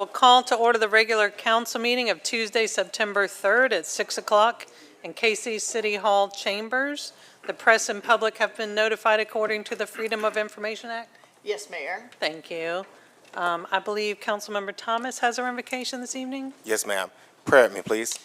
We'll call to order the regular council meeting of Tuesday, September 3rd at 6 o'clock in Cayce City Hall chambers. The press and public have been notified according to the Freedom of Information Act. Yes, Mayor. Thank you. I believe Councilmember Thomas has our invocation this evening. Yes, ma'am. Pray with me, please.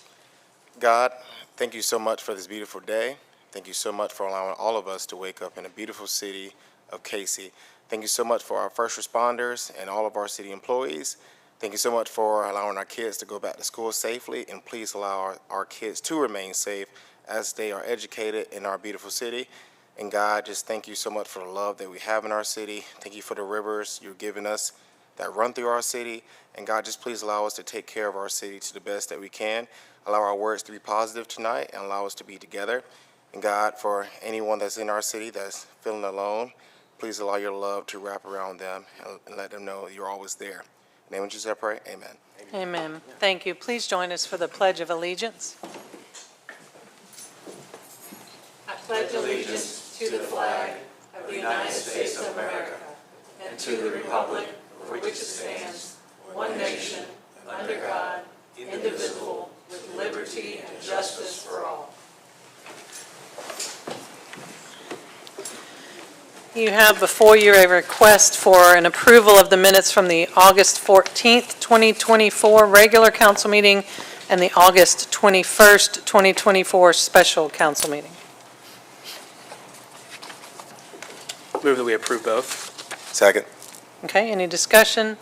God, thank you so much for this beautiful day. Thank you so much for allowing all of us to wake up in a beautiful city of Cayce. Thank you so much for our first responders and all of our city employees. Thank you so much for allowing our kids to go back to school safely, and please allow our kids to remain safe as they are educated in our beautiful city. And God, just thank you so much for the love that we have in our city. Thank you for the rivers you're giving us that run through our city. And God, just please allow us to take care of our city to the best that we can. Allow our words to be positive tonight and allow us to be together. And God, for anyone that's in our city that's feeling alone, please allow your love to wrap around them and let them know you're always there. In the name of Jesus I pray, amen. Amen. Thank you. Please join us for the Pledge of Allegiance. I pledge allegiance to the flag of the United States of America and to the republic for which it stands, one nation, under God, indivisible, with liberty and justice for all. You have before you a request for an approval of the minutes from the August 14th, 2024 regular council meeting and the August 21st, 2024 special council meeting. Move that we approve both. Second. Okay, any discussion?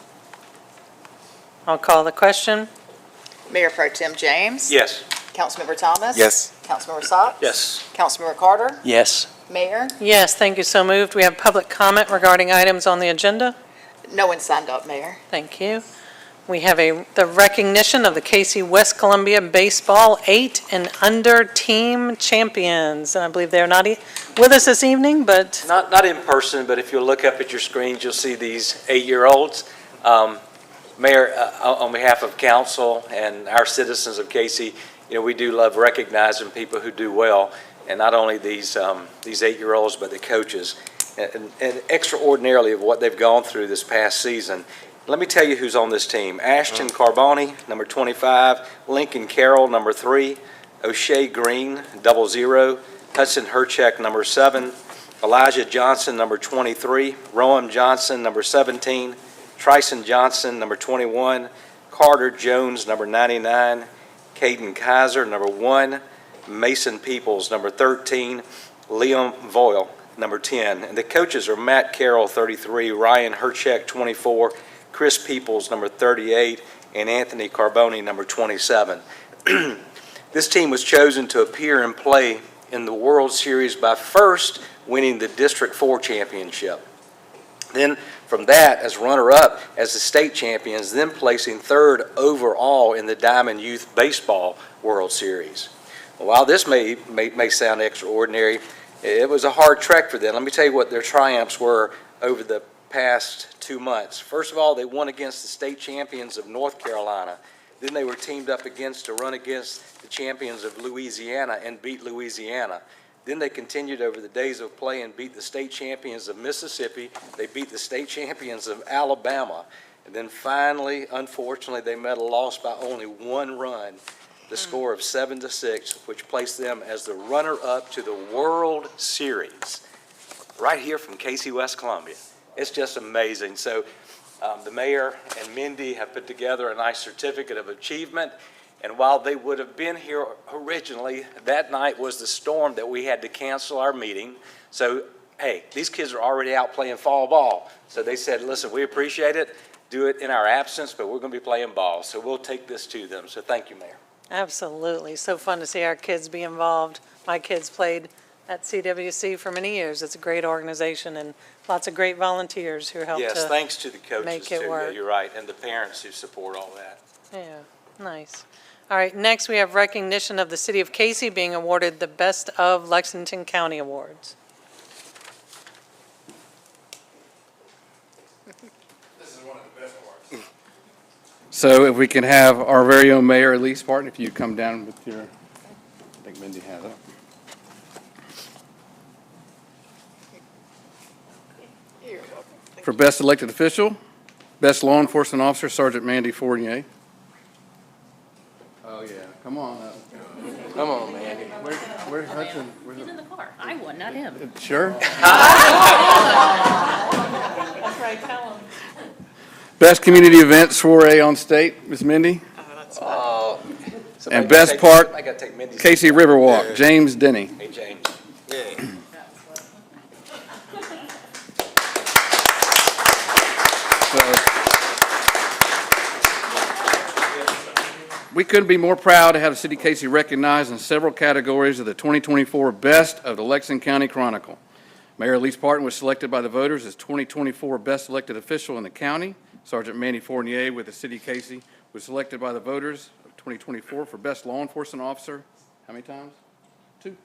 I'll call the question. Mayor Pro Tem James. Yes. Councilmember Thomas. Yes. Councilmember Socks. Yes. Councilmember Carter. Yes. Mayor. Yes, thank you, so moved. We have public comment regarding items on the agenda. No one signed up, Mayor. Thank you. We have the recognition of the Cayce West Columbia Baseball 8 and under team champions. And I believe they're not with us this evening, but Not in person, but if you look up at your screens, you'll see these 8-year-olds. Mayor, on behalf of council and our citizens of Cayce, we do love recognizing people who do well, and not only these 8-year-olds, but the coaches, and extraordinarily of what they've gone through this past season. Let me tell you who's on this team. Ashton Carboni, number 25, Lincoln Carroll, number 3, O'Shea Green, 00, Hudson Hercheck, number 7, Elijah Johnson, number 23, Rowan Johnson, number 17, Tryson Johnson, number 21, Carter Jones, number 99, Caden Kaiser, number 1, Mason Peoples, number 13, Liam Voyle, number 10. And the coaches are Matt Carroll, 33, Ryan Hercheck, 24, Chris Peoples, number 38, and Anthony Carboni, number 27. This team was chosen to appear and play in the World Series by first winning the District 4 championship. Then from that, as runner-up as the state champions, then placing 3rd overall in the Diamond Youth Baseball World Series. While this may sound extraordinary, it was a hard trek for them. Let me tell you what their triumphs were over the past 2 months. First of all, they won against the state champions of North Carolina. Then they were teamed up to run against the champions of Louisiana and beat Louisiana. Then they continued over the days of play and beat the state champions of Mississippi. They beat the state champions of Alabama. And then finally, unfortunately, they met a loss by only 1 run, the score of 7-6, which placed them as the runner-up to the World Series right here from Cayce, West Columbia. It's just amazing. So the mayor and Mindy have put together a nice certificate of achievement. And while they would have been here originally, that night was the storm that we had to cancel our meeting. So, hey, these kids are already out playing fall ball. So they said, listen, we appreciate it. Do it in our absence, but we're going to be playing ball. So we'll take this to them. So thank you, Mayor. absolutely. So fun to see our kids be involved. My kids played at CWC for many years. It's a great organization and lots of great volunteers who help Yes, to thanks to the coaches make too. it Yeah, work. you're right, and the parents who support all that. Yeah, nice. All right, next we have recognition of the City of Cayce being awarded the Best of Lexington County Awards. This is one of the best awards. So if we can have our very own Mayor Elise Martin, if you come down with your, I think Mindy has it. You're welcome. For Best Elected Official, Best Law Enforcement Officer, Sergeant Mandy Fournier. Oh, yeah, come on now. Come on, Mandy. Where's Hudson? He's in the car. I won, not him. Sure. That's right, tell him. Best Community Event Soiree on State, Ms. Mindy. And Best Park, I gotta take Mindy's. Cayce Riverwalk, James Denny. Hey, James. We couldn't be more proud to have the City of Cayce recognized in several categories of the 2024 Best of the Lexington County Chronicle. Mayor Elise Parton was selected by the voters as 2024 Best Elected Official in the county. Sergeant Mandy Fournier with the City of Cayce was selected by the voters of 2024 for Best Law Enforcement Officer. How many times? 2.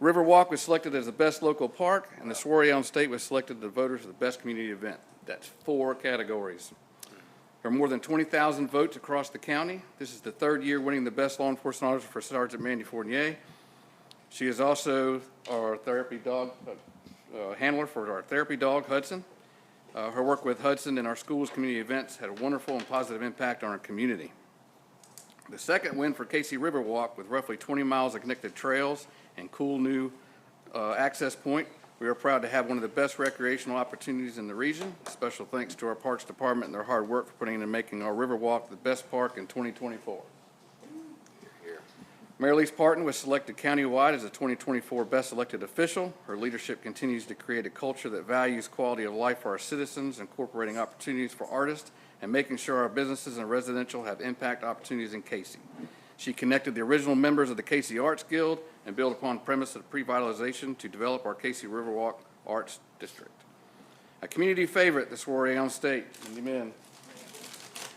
Riverwalk was selected as the Best Local Park, and the Soiree on State was selected to the voters as the Best Community Event. That's 4 categories. There are more than 20,000 votes across the county. This is the 3rd year winning the Best Law Enforcement Officer for Sergeant Mandy Fournier. She is also our therapy dog handler for our therapy dog, Hudson. Her work with Hudson and our school's community events had a wonderful and positive impact on our community. The 2nd win for Cayce Riverwalk, with roughly 20 miles of connected trails and cool new access point. We are proud to have one of the best recreational opportunities in the region. Special thanks to our Parks Department and their hard work for putting in and making our Riverwalk the best park in 2024. Mayor Elise Parton was selected countywide as the 2024 Best Elected Official. Her leadership continues to create a culture that values quality of life for our citizens, incorporating opportunities for artists, and making sure our businesses and residential have impact opportunities in Cayce. She connected the original members of the Cayce Arts Guild and built upon the premise of pre-vitalization to develop our Cayce Riverwalk Arts District. A community favorite, the Soiree on State, amen,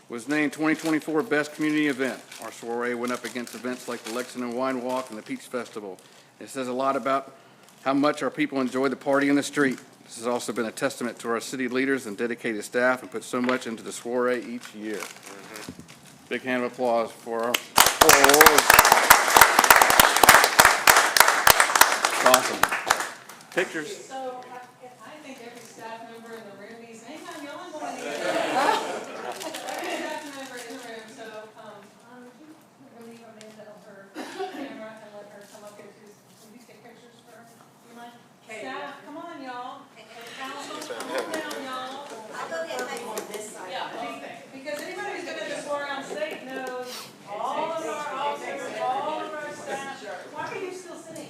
was named 2024 Best Community Event. Our soiree went up against events like the Lexington Wine Walk and the Peach Festival. It says a lot about how much our people enjoy the party in the street. This has also been a testament to our city leaders and dedicated staff and put so much into the soiree each year. Big hand of applause for our awards. Awesome. Pictures. So I think every staff member in the room needs, anytime y'all want to need every staff member in the room, so, relieve Amanda of her camera and let her come up here to, can you take pictures for her? You mind? Staff, come on, y'all. Council, come on down, y'all. I'll go get my on this side. Yeah, because anybody who's been at the Soiree on State knows all of our officers, all of our staff. Why are you still sitting?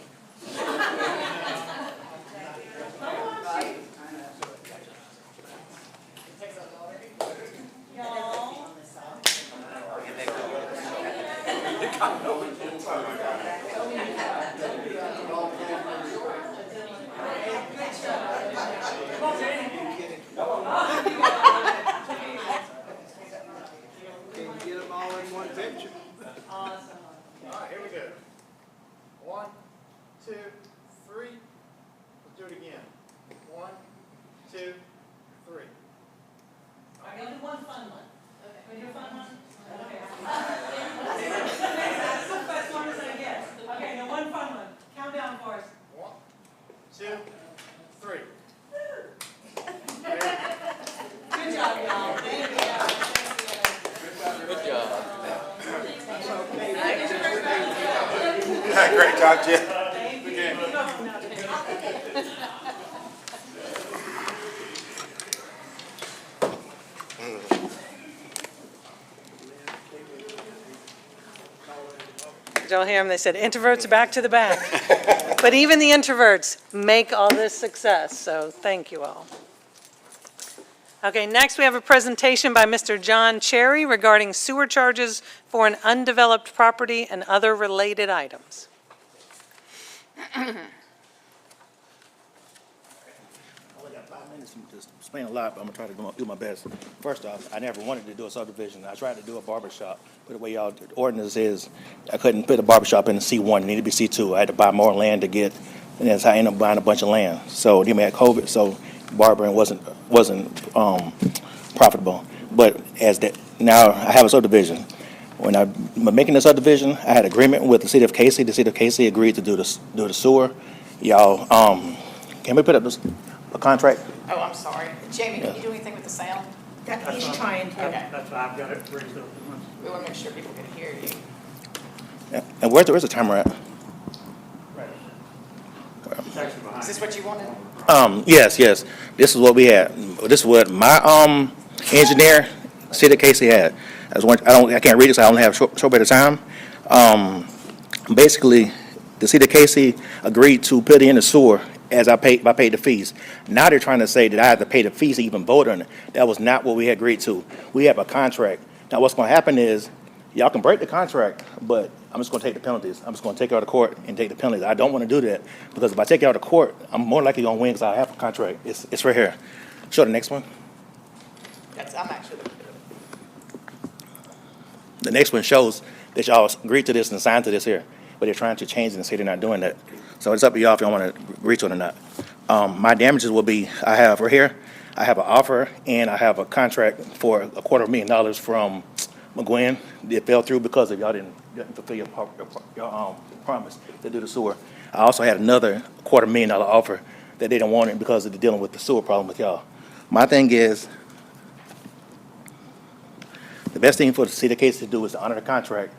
Can you get them all in one picture? Awesome. All right, here we go. 1, 2, 3. Let's do it again. 1, 2, 3. All right, you'll do one fun one. Okay. Can we do a fun one? Okay. That's the best one to say yes. Okay, now one fun one. Count down for us. 1, 2, 3. Good job, y'all. Thank you. Good job. Thank you. Great job, Jim. Thank you. No, thank you. Did y'all hear them? They said introverts back to the back. But even the introverts make all this success, so thank you all. Okay, next we have a presentation by Mr. John Cherry regarding sewer charges for an undeveloped property and other related items. I only got 5 minutes to explain a lot, but I'm gonna try to do my best. First off, I never wanted to do a subdivision. I tried to do a barbershop, but the way y'all the ordinance is, I couldn't put a barbershop in C1. It needed to be C2. I had to buy more land to get, and that's how I ended up buying a bunch of land. So then we had COVID, so barbering wasn't profitable. But as that now, I have a subdivision. When I'm making the subdivision, I had agreement with the city of Cayce. The city of Cayce agreed to do the sewer. Y'all, can we put up this? a contract? Oh, I'm sorry. Jamie, can you do anything with the sound? That he's trying to. Okay. That's why I've got it raised up. We want to make sure people can hear you. Yeah. And where's the timer at? Right. It's actually Is behind. this what you wanted? Yes. This is what we had. This is what my engineer, City of Cayce had. I can't read it, so I only have a short bit of time. Basically, the City of Cayce agreed to put in the sewer as I paid the fees. Now they're trying to say that I have to pay the fees to even vote on it. That was not what we had agreed to. We have a contract. Now what's going to happen is y'all can break the contract, but I'm just going to take the penalties. I'm just going to take it out of court and take the penalties. I don't want to do that because if I take it out of court, I'm more likely going to win because I have a contract. It's right here. Show the next one. I'm actually looking at it. The next one shows that y'all agreed to this and signed to this here, but they're trying to change it and say they're not doing that. So it's up to y'all if y'all want to agree to it or not. My damages will be, I have right here, I have an offer and I have a contract for $250,000 from McGuinn. It fell through because of y'all didn't fulfill your promise to do the sewer. I also had another $250,000 offer that they don't want it because of dealing with the sewer problem with y'all. My thing is, the best thing for the City of Cayce to do is to honor the contract.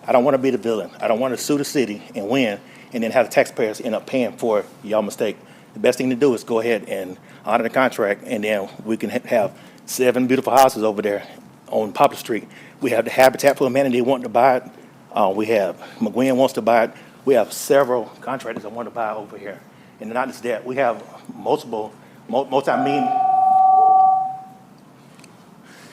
I don't want to be the villain. I don't want to sue the city and win and then have the taxpayers end up paying for y'all mistake. The best thing to do is go ahead and honor the contract, and then we can have 7 beautiful houses over there on Poplar Street. We have the Habitat for Humanity wanting to buy it. We have McGuinn wants to buy it. We have several contractors that want to buy over here. And not just that, we have multiple multi-million.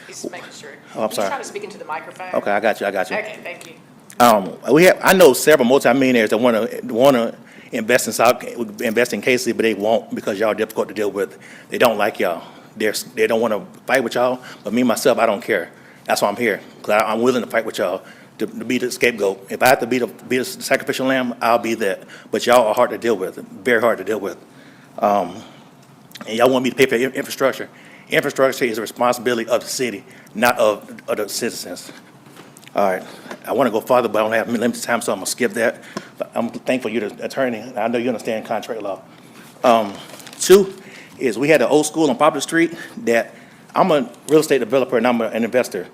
He's making sure. Oh, I'm sorry. He's trying to speak into the microphone. Okay, I got you. Okay, thank you. I know several multimillionaires that want to invest in Cayce, but they won't because y'all are difficult to deal with. They don't like y'all. They don't want to fight with y'all. But me myself, I don't care. That's why I'm here, because I'm willing to fight with y'all to be the scapegoat. If I have to be the sacrificial lamb, I'll be that. But y'all are hard to deal with, very hard to deal with. And y'all want me to pay for infrastructure. Infrastructure is a responsibility of the city, not of the citizens. All right, I want to go farther, but I don't have limited time, so I'm gonna skip that. But I'm thankful you're the attorney. I know you understand contract law. 2 is we had an old school on Poplar Street that I'm a real estate developer and I'm an investor.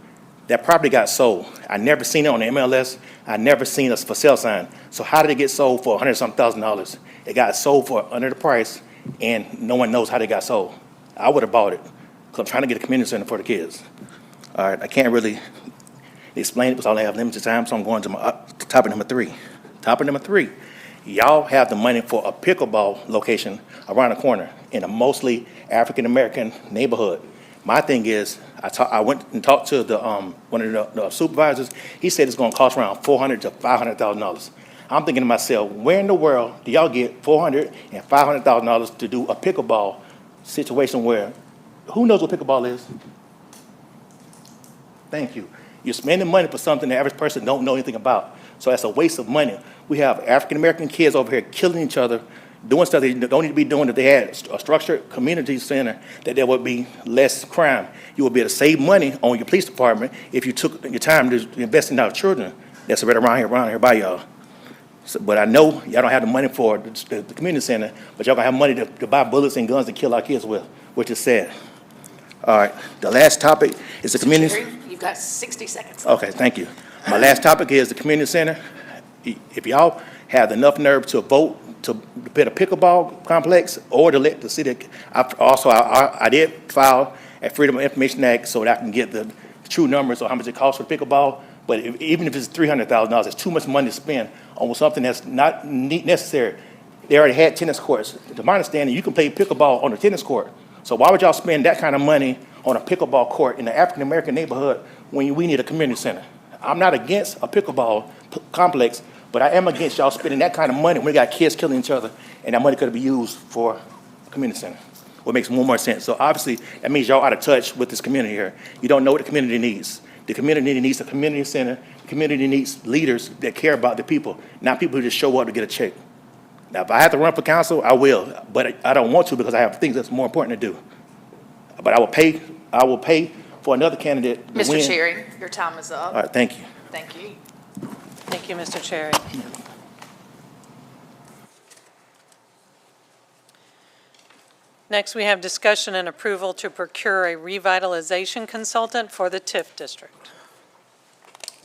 That property got sold. I never seen it on the MLS. I never seen a for sale sign. So how did it get sold for $100,000? It got sold for under the price, and no one knows how they got sold. I would have bought it because I'm trying to get a community center for the kids. All right, I can't really explain it because I only have limited time, so I'm going to my topic number 3. Topic number 3, y'all have the money for a pickleball location around the corner in a mostly African-American neighborhood. My thing is, I went and talked to the one of the supervisors. He said it's going to cost around $400,000 to $500,000. I'm thinking to myself, where in the world do y'all get $400,000 and $500,000 to do a pickleball situation where, who knows what pickleball is? Thank you. You're spending money for something the average person don't know anything about. So that's a waste of money. We have African-American kids over here killing each other, doing stuff they don't need to be doing. If they had a structured community center, that there would be less crime. You would be able to save money on your police department if you took your time to invest in our children. That's right around here by y'all. So, but I know y'all don't have the money for the community center, but y'all gonna have money to buy bullets and guns to kill our kids with, which is sad. All right, the last topic is the community. Jerry, you've got 60 seconds. Okay, thank you. My last topic is the community center. If y'all have enough nerve to vote to build a pickleball complex or to let the city, I did file a Freedom of Information Act so that I can get the true numbers of how much it costs for pickleball. But even if it's $300,000, it's too much money to spend on something that's not necessary. They already had tennis courts. To my understanding, you can play pickleball on a tennis court. So why would y'all spend that kind of money on a pickleball court in an African-American neighborhood when we need a community center? I'm not against a pickleball complex, but I am against y'all spending that kind of money when we got kids killing each other, and that money could be used for a community center. What makes more sense. So obviously, that means y'all out of touch with this community here. You don't know what the community needs. The community needs a community center. The community needs leaders that care about the people, not people who just show up to get a check. Now, if I have to run for council, I will, but I don't want to because I have things that's more important to do. But I will pay for another candidate to win. Mr. Cherry, your time is up. All right, thank you. Thank you. Thank you, Mr. Cherry. Next, we have discussion and approval to procure a revitalization consultant for the TIF district.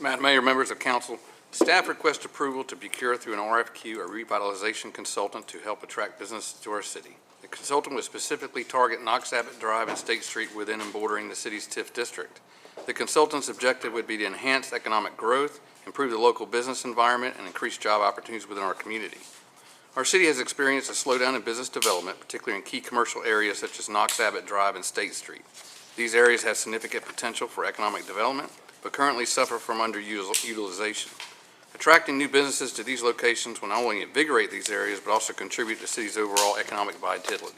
Madam Mayor, members of council, staff request approval to procure through an RFQ a revitalization consultant to help attract business to our city. The consultant would specifically target Knox Abbott Drive and State Street within and bordering the city's TIF district. The consultant's objective would be to enhance economic growth, improve the local business environment, and increase job opportunities within our community. Our city has experienced a slowdown in business development, particularly in key commercial areas such as Knox Abbott Drive and State Street. These areas have significant potential for economic development, but currently suffer from underutilization. Attracting new businesses to these locations will not only invigorate these areas, but also contribute to the city's overall economic vitality.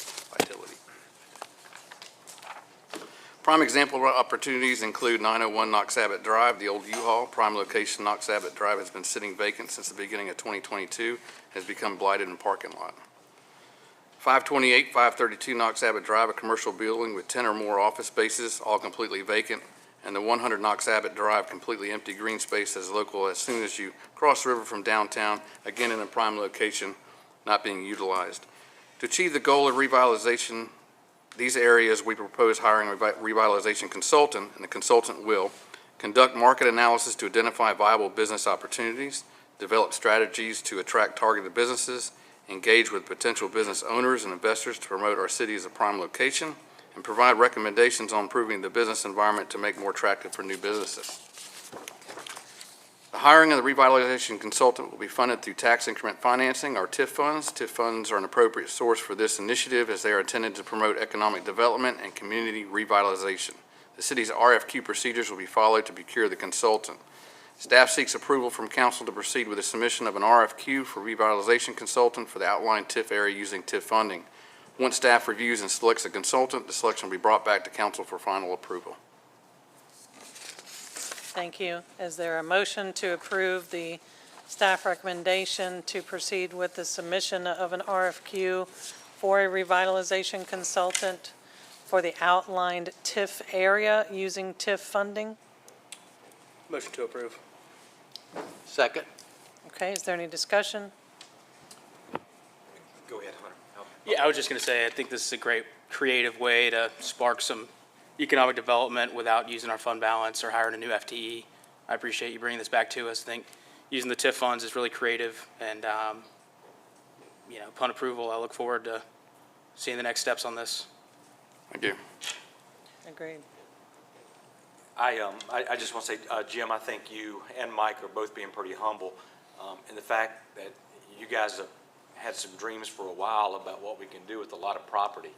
Prime example opportunities include 901 Knox Abbott Drive, the old U-Haul. Prime location Knox Abbott Drive has been sitting vacant since the beginning of 2022, has become blighted in parking lot. 528, 532 Knox Abbott Drive, a commercial building with 10 or more office spaces, all completely vacant, and the 100 Knox Abbott Drive, completely empty green space as local as soon as you cross the river from downtown, again in a prime location, not being utilized. To achieve the goal of revitalization, these areas, we propose hiring a revitalization consultant, and the consultant will conduct market analysis to identify viable business opportunities, develop strategies to attract targeted businesses, engage with potential business owners and investors to promote our city as a prime location, and provide recommendations on improving the business environment to make more attractive for new businesses. The hiring of the revitalization consultant will be funded through tax increment financing, our TIF funds. TIF funds are an appropriate source for this initiative as they are intended to promote economic development and community revitalization. The city's RFQ procedures will be followed to procure the consultant. Staff seeks approval from council to proceed with the submission of an RFQ for revitalization consultant for the outlined TIF area using TIF funding. Once staff reviews and selects a consultant, the selection will be brought back to council for final approval. Thank you. Is there a motion to approve the staff recommendation to proceed with the submission of an RFQ for a revitalization consultant for the outlined TIF area using TIF funding? Motion to approve. Second. Okay, is there any discussion? Go ahead, Hunter. Yeah, I was just going to say, I think this is a great creative way to spark some economic development without using our fund balance or hiring a new FTE. I appreciate you bringing this back to us. I think using the TIF funds is really creative, and upon approval, I look forward to seeing the next steps on this. Thank you. Agreed. I just want to say, Jim, I think you and Mike are both being pretty humble in the fact that you guys have had some dreams for a while about what we can do with a lot of property,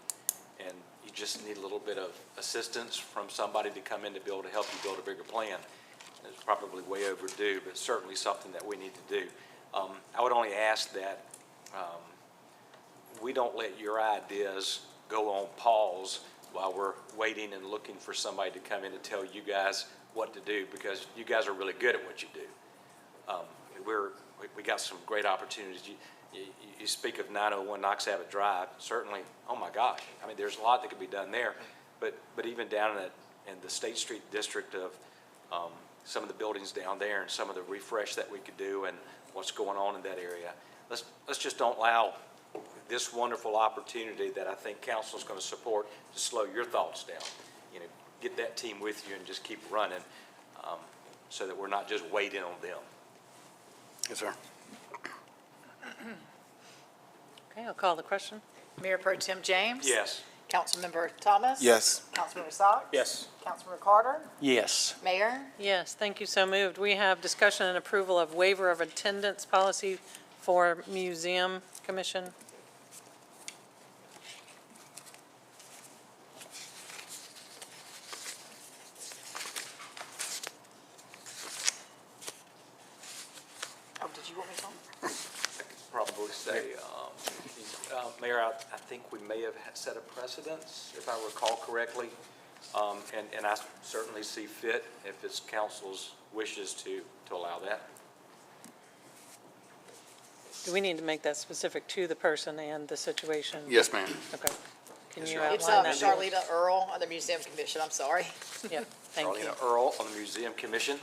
and you just need a little bit of assistance from somebody to come in to be able to help you build a bigger plan. It's probably way overdue, but certainly something that we need to do. I would only ask that we don't let your ideas go on pause while we're waiting and looking for somebody to come in and tell you guys what to do, because you guys are really good at what you do. We got some great opportunities. You speak of 901 Knox Abbott Drive, certainly, oh my gosh, I mean, there's a lot that could be done there, but even down in the State Street district of some of the buildings down there and some of the refresh that we could do and what's going on in that area, let's just don't allow this wonderful opportunity that I think council is going to support to slow your thoughts down. Get that team with you and just keep running so that we're not just waiting on them. Yes, sir. Okay, I'll call the question. Mayor Pro Tem James? Yes. Councilmember Thomas? Yes. Councilmember Socks? Yes. Councilmember Carter? Yes. Mayor? Yes, thank you, so moved. We have discussion and approval of waiver of attendance policy for Museum Commission. Oh, did you want me to? Probably say, Mayor, I think we may have set a precedence, if I recall correctly, and I certainly see fit if it's council's wishes to allow that. Do we need to make that specific to the person and the situation? Yes, ma'am. Okay. Can you It's outline that? Charlita Earl of the Museum Commission, I'm sorry. Yep, thank you. Charlene Earl on the Museum Commission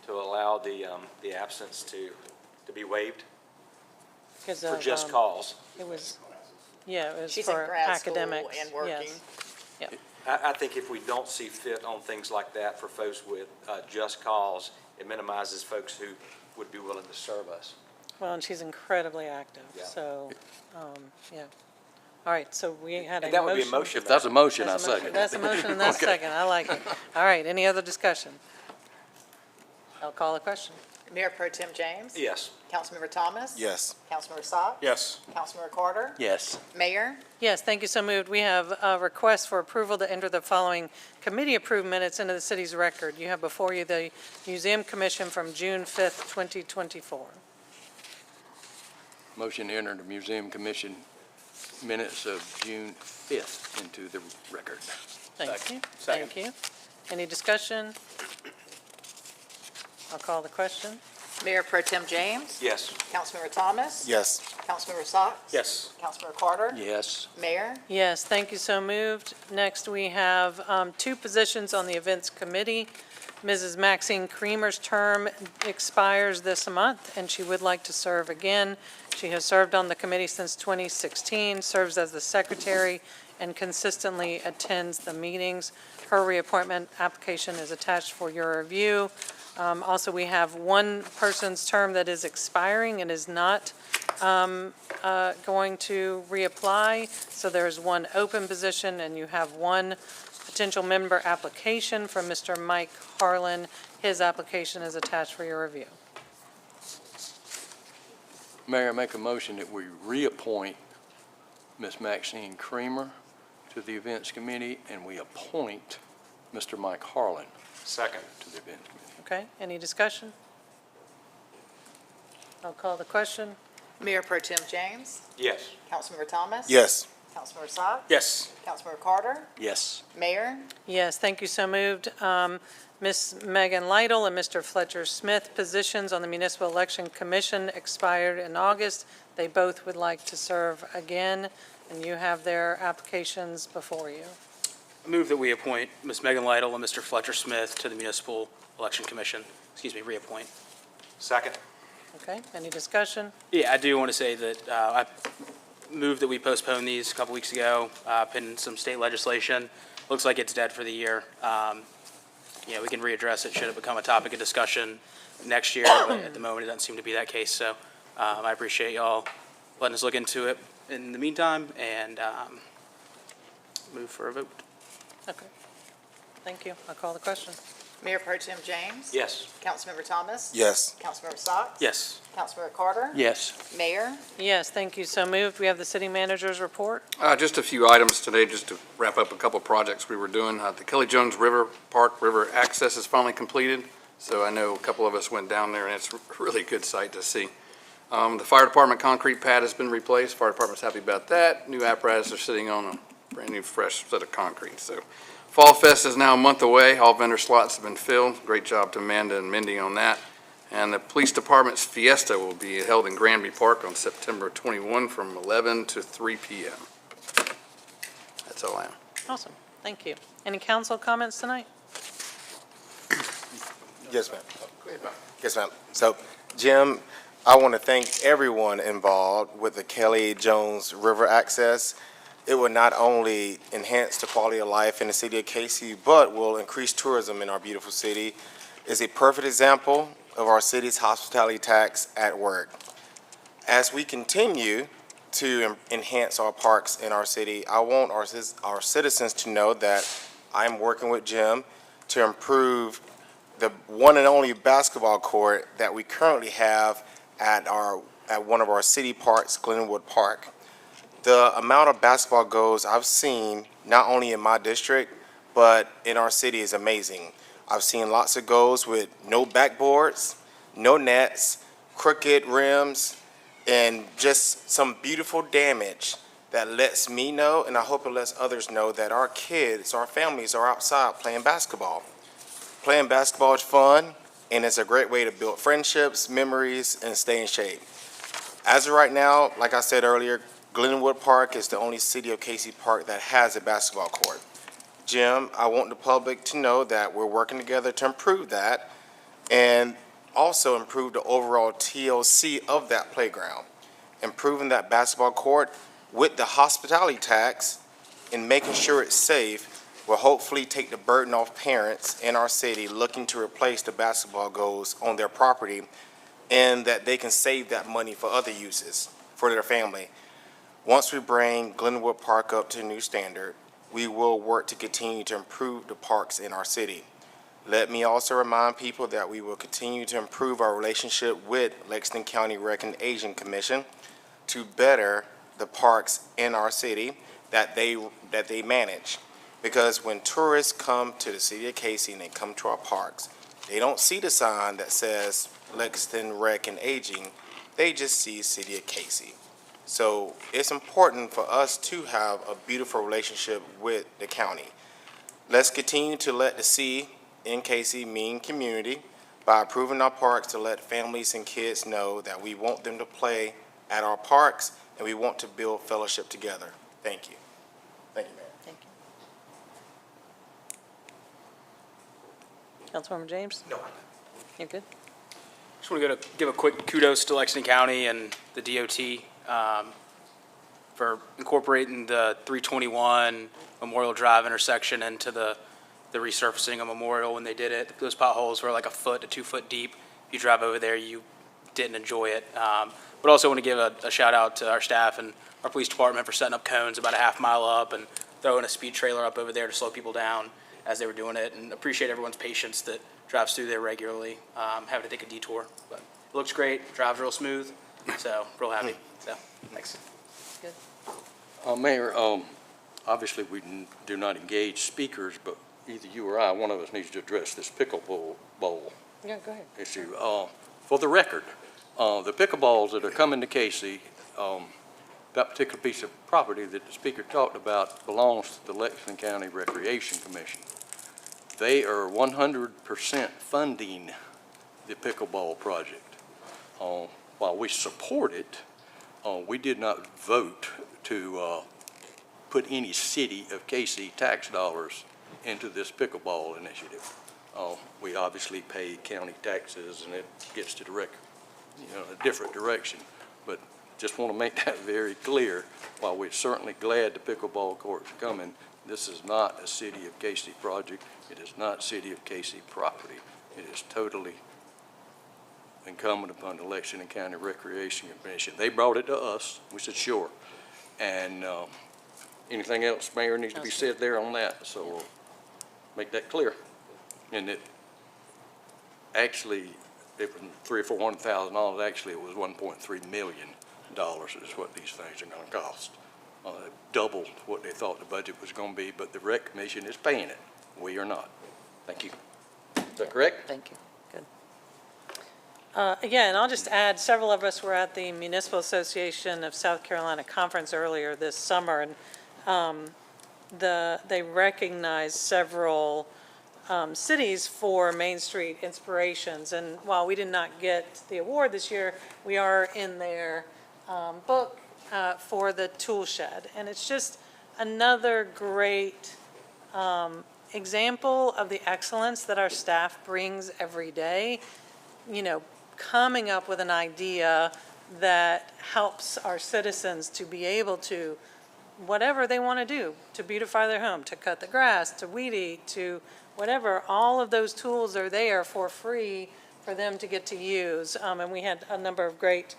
to allow the absence to be waived Because for of, just cause. It was Yeah, it was She's in for grad school academics. and working. Yes. I think if we don't see fit on things like that for folks with just cause, it minimizes folks who would be willing to serve us. Well, and she's incredibly active, Yeah. so, yeah. All right, so we had a motion. And that would be a motion. If that's a motion, I That's a motion. second. That's a motion and that's second. I like it. All right, any other discussion? I'll call the question. Mayor Pro Tem James. Yes. Councilmember Thomas. Yes. Councilmember Socks. Yes. Councilmember Carter. Yes. Mayor. Yes, thank you, so moved. We have a request for approval to enter the following committee-approved minutes into the city's record. You have before you the Museum Commission from June 5th, 2024. Motion to enter the Museum Commission minutes of June 5th into the record. Thank you. Thank you. Any discussion? I'll call the question. Mayor Pro Tem James. Yes. Councilmember Thomas. Yes. Councilmember Socks. Yes. Councilmember Carter. Yes. Mayor. Yes, thank you, so moved. Next, we have two positions on the Events Committee. Mrs. Maxine Creamer's term expires this month, and she would like to serve again. She has served on the committee since 2016, serves as the secretary, and consistently attends the meetings. Her reappointment application is attached for your review. Also, we have one person's term that is expiring and is not going to reapply. So there's one open position, and you have one potential member application from Mr. Mike Harlan. His application is attached for your review. Mayor, I make a motion that we reappoint Ms. Maxine Creamer to the Events Committee, and we appoint Mr. Mike Harlan Second. to the Events Committee. Okay, any discussion? I'll call the question. Mayor Pro Tem James. Yes. Councilmember Thomas. Yes. Councilmember Socks. Yes. Councilmember Carter. Yes. Mayor. Yes, thank you, so moved. Ms. Megan Lytle and Mr. Fletcher Smith positions on the Municipal Election Commission expired in August. They both would like to serve again, and you have their applications before you. I move that we appoint Ms. Megan Lytle and Mr. Fletcher Smith to the Municipal Election Commission, reappoint. Second. Okay, any discussion? Yeah, I do want to say that I moved that we postponed these a couple weeks ago, pending some state legislation. Looks like it's dead for the year. We can readdress it should it become a topic of discussion next year, but at the moment, it doesn't seem to be that case. So I appreciate y'all letting us look into it in the meantime and move for a vote. Okay, thank you. I'll call the question. Mayor Pro Tem James. Yes. Councilmember Thomas. Yes. Councilmember Socks. Yes. Councilmember Carter. Yes. Mayor. Yes, thank you, so moved. We have the city manager's report. Just a few items today, just to wrap up a couple of projects we were doing. The Kelly Jones River Park River access is finally completed, so I know a couple of us went down there, and it's a really good sight to see. The fire department concrete pad has been replaced. Fire department's happy about that. New apparatus are sitting on a brand-new, fresh set of concrete. So Fall Fest is now a month away. All vendor slots have been filled. Great job to Amanda and Mindy on that. And the police department's fiesta will be held in Granby Park on September 21 from 11 to 3 p.m. That's all I have. Awesome, thank you. Any council comments tonight? Yes, ma'am. Yes, ma'am. So, Jim, I want to thank everyone involved with the Kelly Jones River access. It will not only enhance the quality of life in the city of Cayce, but will increase tourism in our beautiful city. It's a perfect example of our city's hospitality tax at work. As we continue to enhance our parks in our city, I want our citizens to know that I'm working with Jim to improve the one and only basketball court that we currently have at one of our city parks, Glenwood Park. The amount of basketball goals I've seen, not only in my district, but in our city is amazing. I've seen lots of goals with no backboards, no nets, crooked rims, and just some beautiful damage that lets me know, and I hope it lets others know, that our kids, our families are outside playing basketball. Playing basketball is fun, and it's a great way to build friendships, memories, and stay in shape. As of right now, like I said earlier, Glenwood Park is the only city of Cayce park that has a basketball court. Jim, I want the public to know that we're working together to improve that and also improve the overall TLC of that playground. Improving that basketball court with the hospitality tax and making sure it's safe will hopefully take the burden off parents in our city looking to replace the basketball goals on their property, and that they can save that money for other uses for their family. Once we bring Glenwood Park up to a new standard, we will work to continue to improve the parks in our city. Let me also remind people that we will continue to improve our relationship with Lexington County Rec and Aging Commission to better the parks in our city that they manage. Because when tourists come to the city of Cayce and they come to our parks, they don't see the sign that says Lexington Rec and Aging, they just see City of Cayce. So it's important for us to have a beautiful relationship with the county. Let's continue to let the C in Cayce mean community by improving our parks to let families and kids know that we want them to play at our parks and we want to build fellowship together. Thank you. Thank you, Mayor. Thank you. Councilmember James? No. You're good? Just want to give a quick kudos to Lexington County and the DOT for incorporating the 321 Memorial Drive intersection into the resurfacing of Memorial when they did it. Those potholes were like 1 foot to 2 foot deep. If you drive over there, you didn't enjoy it. But also want to give a shout out to our staff and our police department for setting up cones about a half mile up and throwing a speed trailer up over there to slow people down as they were doing it, and appreciate everyone's patience that drives through there regularly, having to take a detour. But it looks great, drives real smooth, so real happy. So, thanks. Good. Mayor, obviously we do not engage speakers, but either you or I, one of us needs to address this pickleball bowl Yeah, go ahead. issue. For the record, the pickleballs that are coming to Cayce, that particular piece of property that the speaker talked about belongs to the Lexington County Recreation Commission. They are 100% funding the pickleball project. While we support it, we did not vote to put any city of Cayce tax dollars into this pickleball initiative. We obviously pay county taxes and it gets to direct, a different direction. But just want to make that very clear. While we're certainly glad the pickleball court's coming, this is not a City of Cayce project. It is not City of Cayce property. It is totally incumbent upon the Lexington County Recreation Commission. They brought it to us. We said, sure. And anything else, Mayor, needs to be said there on that, so we'll make that clear. And it actually, it was $300,000 or $400,000. Actually, it was $1.3 million is what these things are going to cost. Doubled what they thought the budget was going to be, but the Rec Commission is paying it. We are not. Thank you. Is that correct? Thank you. Good. Again, I'll just add, several of us were at the Municipal Association of South Carolina conference earlier this summer, and they recognized several cities for Main Street inspirations. And while we did not get the award this year, we are in their book for the tool shed. And it's just another great example of the excellence that our staff brings every day, coming up with an idea that helps our citizens to be able to, whatever they want to do, to beautify their home, to cut the grass, to weed eat, to whatever, all of those tools are there for free for them to get to use. And we had a number of great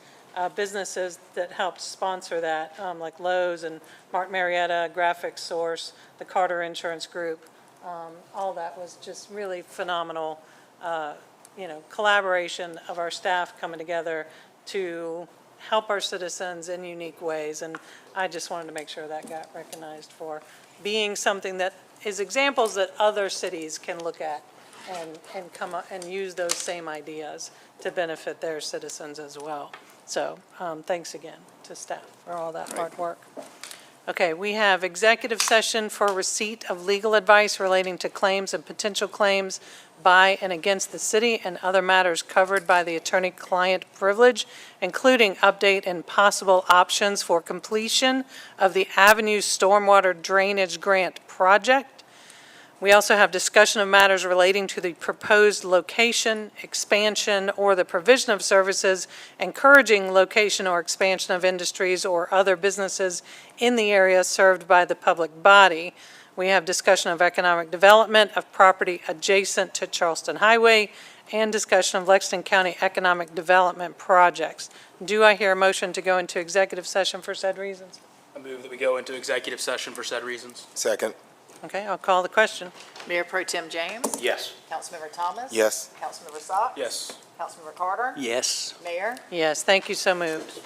businesses that helped sponsor that, like Lowe's and Mark Marietta, Graphic Source, the Carter Insurance Group. All that was just really phenomenal, collaboration of our staff coming together to help our citizens in unique ways. And I just wanted to make sure that got recognized for being something that is examples that other cities can look at and come up and use those same ideas to benefit their citizens as well. So thanks again to staff for all that hard work. Okay, we have executive session for receipt of legal advice relating to claims and potential claims by and against the city and other matters covered by the attorney-client privilege, including update and possible options for completion of the Avenue Stormwater Drainage Grant Project. We also have discussion of matters relating to the proposed location, expansion, or the provision of services, encouraging location or expansion of industries or other businesses in the area served by the public body. We have discussion of economic development of property adjacent to Charleston Highway, and discussion of Lexington County economic development projects. Do I hear a motion to go into executive session for said reasons? I move that we go into executive session for said reasons. Second. Okay, I'll call the question. Mayor Pro Tem James. Yes. Councilmember Thomas. Yes. Councilmember Socks. Yes. Councilmember Carter. Yes. Mayor. Yes, thank you, so moved.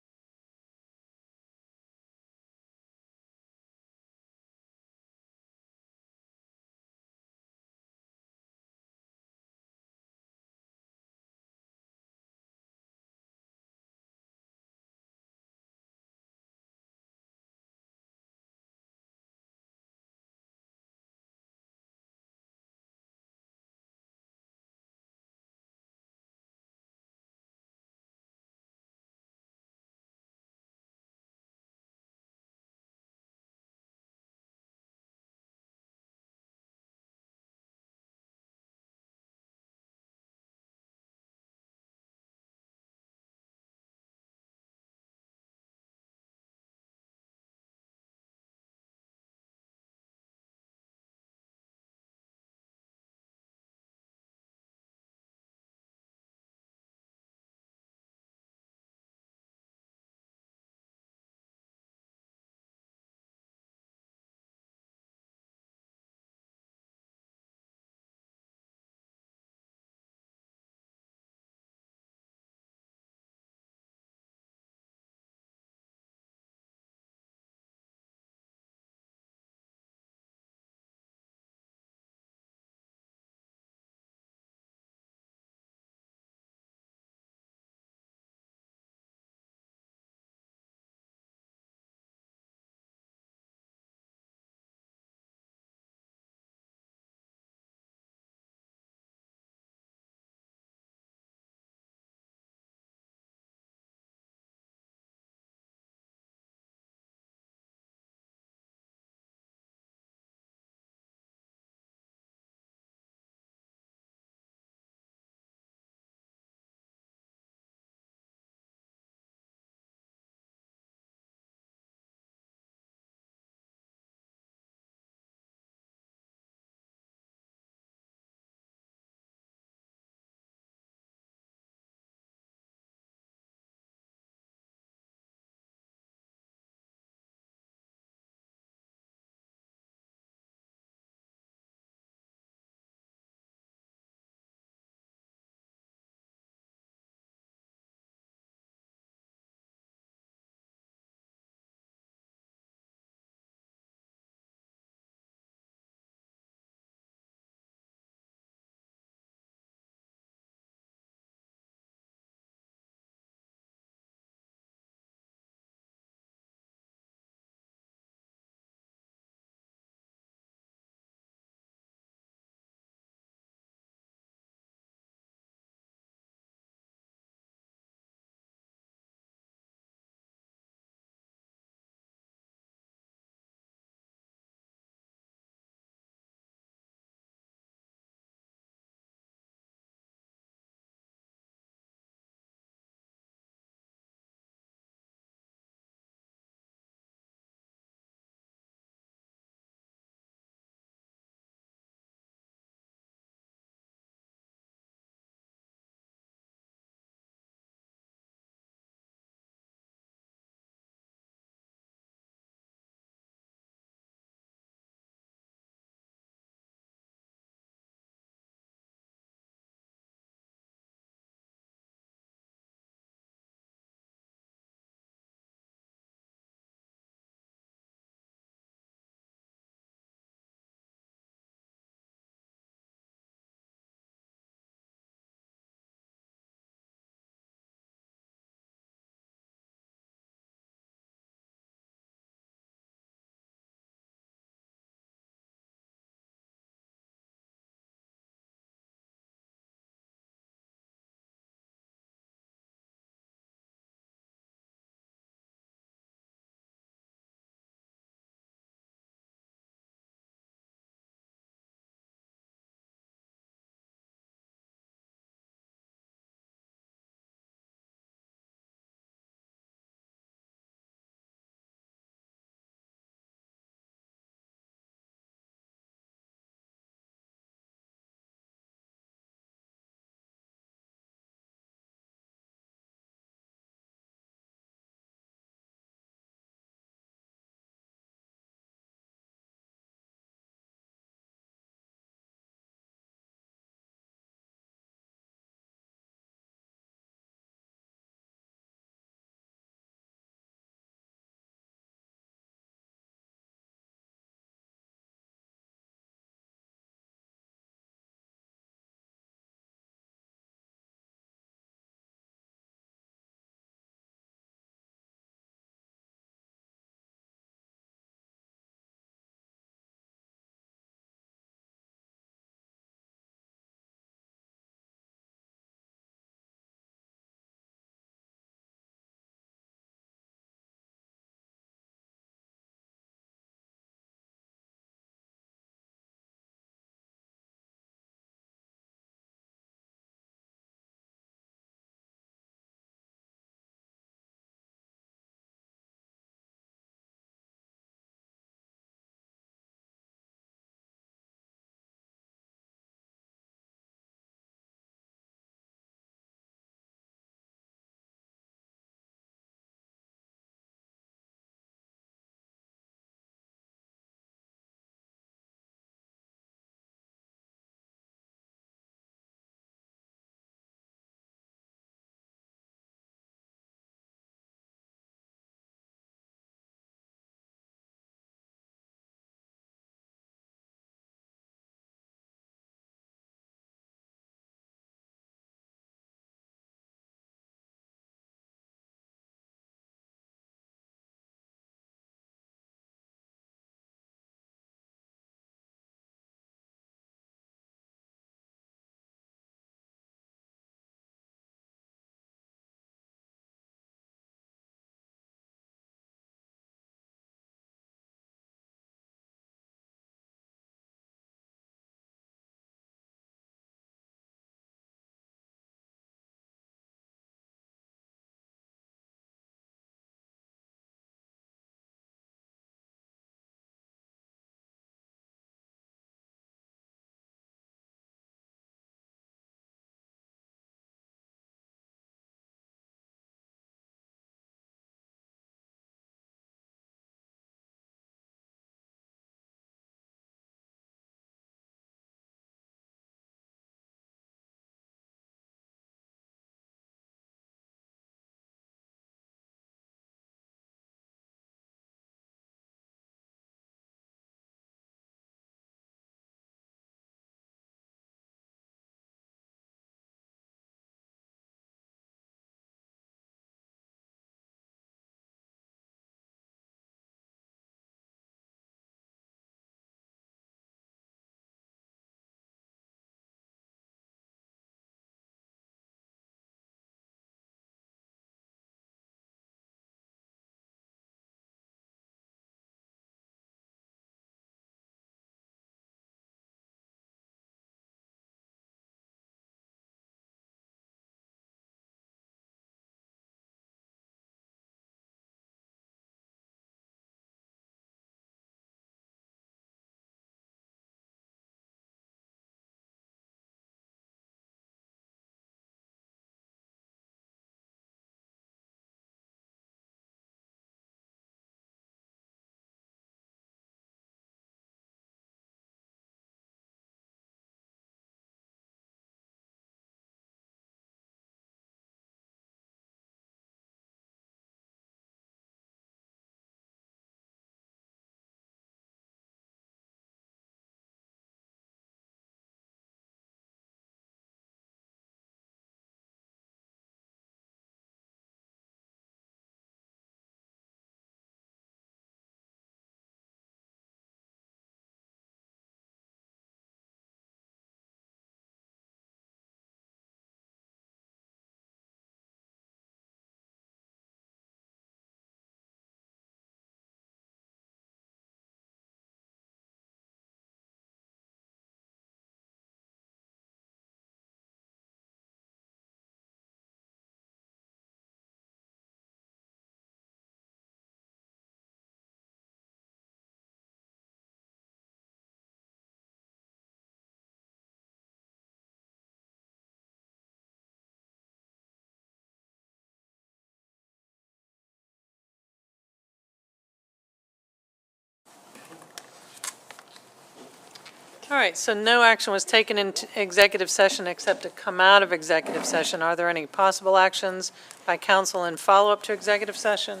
All right, so no action was taken in executive session except to come out of executive session. Are there any possible actions by council in follow-up to executive session?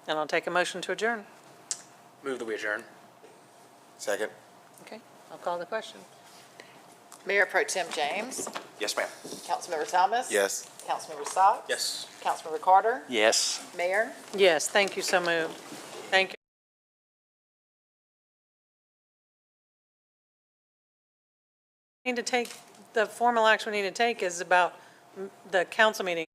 And I'll take a motion to adjourn. Move that we adjourn. Second? Okay, I'll call the question. Mayor Pro Tem James. Yes, ma'am. Councilmember Thomas. Yes. Councilmember Socks. Yes. Councilmember Carter. Yes. Mayor. Yes, thank you, so moved. Thank you. Need to take, the formal action we need to take is about the council meeting.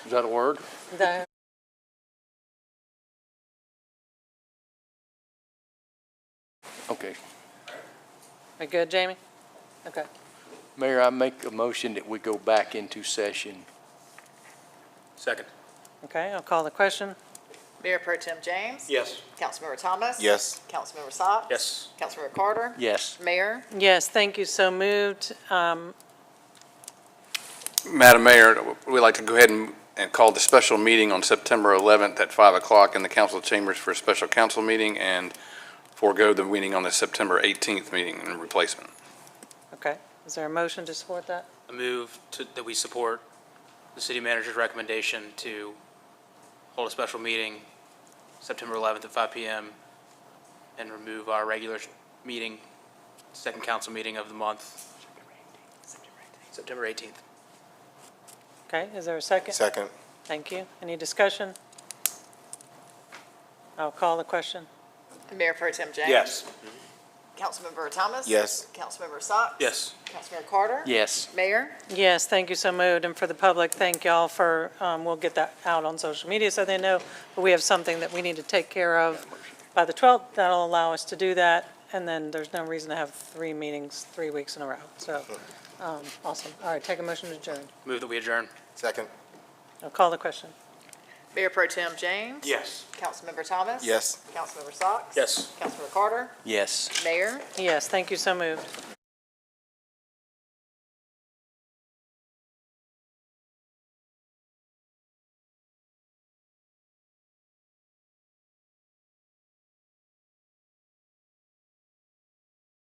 Is that a word? The Okay. We good, Jamie? Okay. Mayor, I make a motion that we go back into session. Second. Okay, I'll call the question. Mayor Pro Tem James. Yes. Councilmember Thomas. Yes. Councilmember Socks. Yes. Councilmember Carter. Yes. Mayor. Yes, thank you, so moved. Madam Mayor, we'd like to go ahead and call the special meeting on September 11th at 5 o'clock in the council chambers for a special council meeting and forego the meeting on the September 18th meeting in replacement. Okay, is there a motion to support that? I move that we support the city manager's recommendation to hold a special meeting September 11th at 5 p.m. and remove our regular meeting, second council meeting of the month, September 18th. Okay, is there a second? Second? Thank you. Any discussion? I'll call the question. Mayor Pro Tem James. Yes. Councilmember Thomas. Yes. Councilmember Socks. Yes. Councilmember Carter. Yes. Mayor. Yes, thank you, so moved. And for the public, thank y'all for, we'll get that out on social media so they know, but we have something that we need to take care of by the 12th. That'll allow us to do that, and then there's no reason to have 3 meetings 3 weeks in a row. So, awesome. All right, take a motion to adjourn. Move that we adjourn. Second? I'll call the question. Mayor Pro Tem James. Yes. Councilmember Thomas. Yes. Councilmember Socks. Yes. Councilmember Carter. Yes. Mayor. Yes, thank you, so moved.